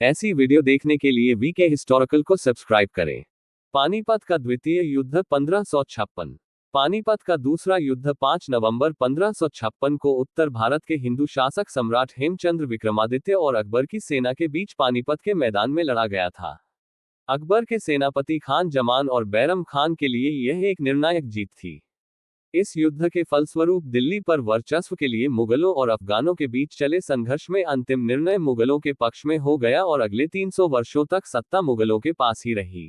ऐसी वीडियो देखने के लिए वीके हिस्टोरिकल को सब्सक्राइब करें। पानीपत का द्वितीय युद्ध 1556। पानीपत का दूसरा युद्ध 5 नवंबर 1556 को उत्तर भारत के हिंदू शासक सम्राट हेमचंद्र विक्रमादित्य और अकबर की सेना के बीच पानीपत के मैदान में लड़ा गया था। अकबर के सेनापति खान जमान और बैरम खान के लिए यह एक निर्णायक जीत थी। इस युद्ध के फलस्वरूप दिल्ली पर वर्चस्व के लिए मुगलों और अफगानों के बीच चले संघर्ष में अंतिम निर्णय मुगलों के पक्ष में हो गया और अगले 300 वर्षों तक सत्ता मुगलों के पास ही रही।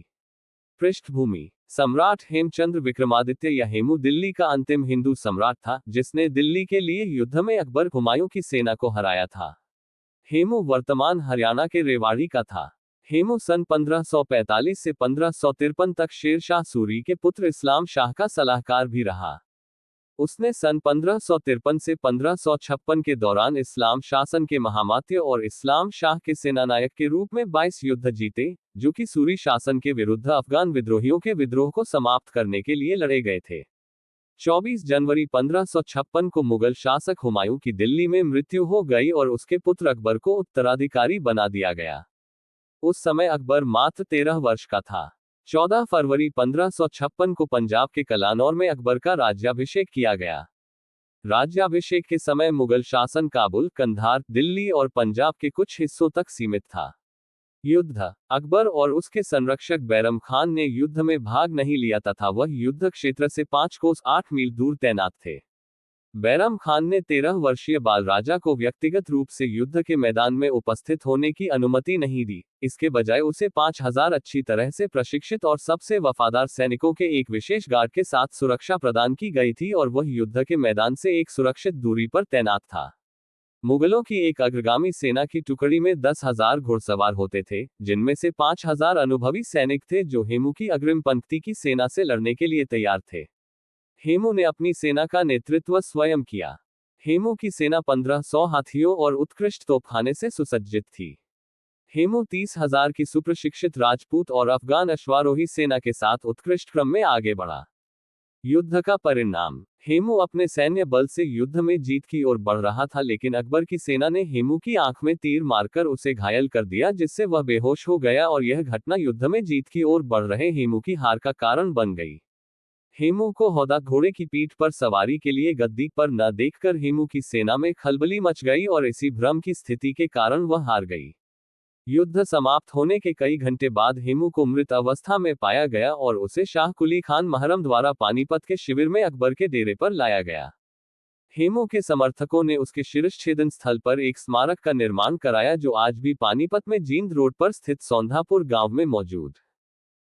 पृष्ठभूमि: सम्राट हेमचंद्र विक्रमादित्य या हेमू दिल्ली का अंतिम हिंदू सम्राट था, जिसने दिल्ली के लिए युद्ध में अकबर हुमायूं की सेना को हराया था। हेमू वर्तमान हरियाणा के रेवाड़ी का था। हेमू सन 1545 से 1553 तक शेरशाह सूरी के पुत्र इस्लाम शाह का सलाहकार भी रहा। उसने सन 1553 से 1556 के दौरान इस्लाम शासन के महामात्य और इस्लाम शाह के सेनानायक के रूप में 22 युद्ध जीते, जो कि सूरी शासन के विरुद्ध अफगान विद्रोहियों के विद्रोह को समाप्त करने के लिए लड़े गए थे। 24 जनवरी 1556 को मुगल शासक हुमायूं की दिल्ली में मृत्यु हो गई और उसके पुत्र अकबर को उत्तराधिकारी बना दिया गया। उस समय अकबर मात्र 13 वर्ष का था। 14 फरवरी 1556 को पंजाब के कलानौर में अकबर का राज्याभिषेक किया गया। राज्याभिषेक के समय मुगल शासन काबुल, कंधार, दिल्ली और पंजाब के कुछ हिस्सों तक सीमित था। युद्ध: अकबर और उसके संरक्षक बैरम खान ने युद्ध में भाग नहीं लिया तथा वह युद्ध क्षेत्र से 5 कोस 8 मील दूर तैनात थे। बैरम खान ने 13 वर्षीय बाल राजा को व्यक्तिगत रूप से युद्ध के मैदान में उपस्थित होने की अनुमति नहीं दी, इसके बजाय उसे 5000 अच्छी तरह से प्रशिक्षित और सबसे वफादार सैनिकों के एक विशेष गार्ड के साथ सुरक्षा प्रदान की गई थी और वह युद्ध के मैदान से एक सुरक्षित दूरी पर तैनात था। मुगलों की एक अग्रगामी सेना की टुकड़ी में 10,000 घुड़सवार होते थे, जिनमें से 5000 अनुभवी सैनिक थे जो हेमू की अग्रिम पंक्ति की सेना से लड़ने के लिए तैयार थे। हेमू ने अपनी सेना का नेतृत्व स्वयं किया। हेमू की सेना 1500 हाथियों और उत्कृष्ट तोपखाने से सुसज्जित थी। हेमू 30,000 की सुप्रशिक्षित राजपूत और अफगान अश्वारोही सेना के साथ उत्कृष्ट क्रम में आगे बढ़ा। युद्ध का परिणाम: हेमू अपने सैन्य बल से युद्ध में जीत की ओर बढ़ रहा था, लेकिन अकबर की सेना ने हेमू की आंख में तीर मारकर उसे घायल कर दिया, जिससे वह बेहोश हो गया और यह घटना युद्ध में जीत की ओर बढ़ रहे हेमू की हार का कारण बन गई। हेमू को हौदा घोड़े की पीठ पर सवारी के लिए गद्दी पर न देखकर हेमू की सेना में खलबली मच गई और इसी भ्रम की स्थिति के कारण वह हार गई। युद्ध समाप्त होने के कई घंटे बाद हेमू को मृत अवस्था में पाया गया और उसे शाह कुली खान महरम द्वारा पानीपत के शिविर में अकबर के डेरे पर लाया गया। हेमू के समर्थकों ने उसके शिरश्छेदन स्थल पर एक स्मारक का निर्माण कराया, जो आज भी पानीपत में जींद रोड पर स्थित सौंधापुर गांव में मौजूद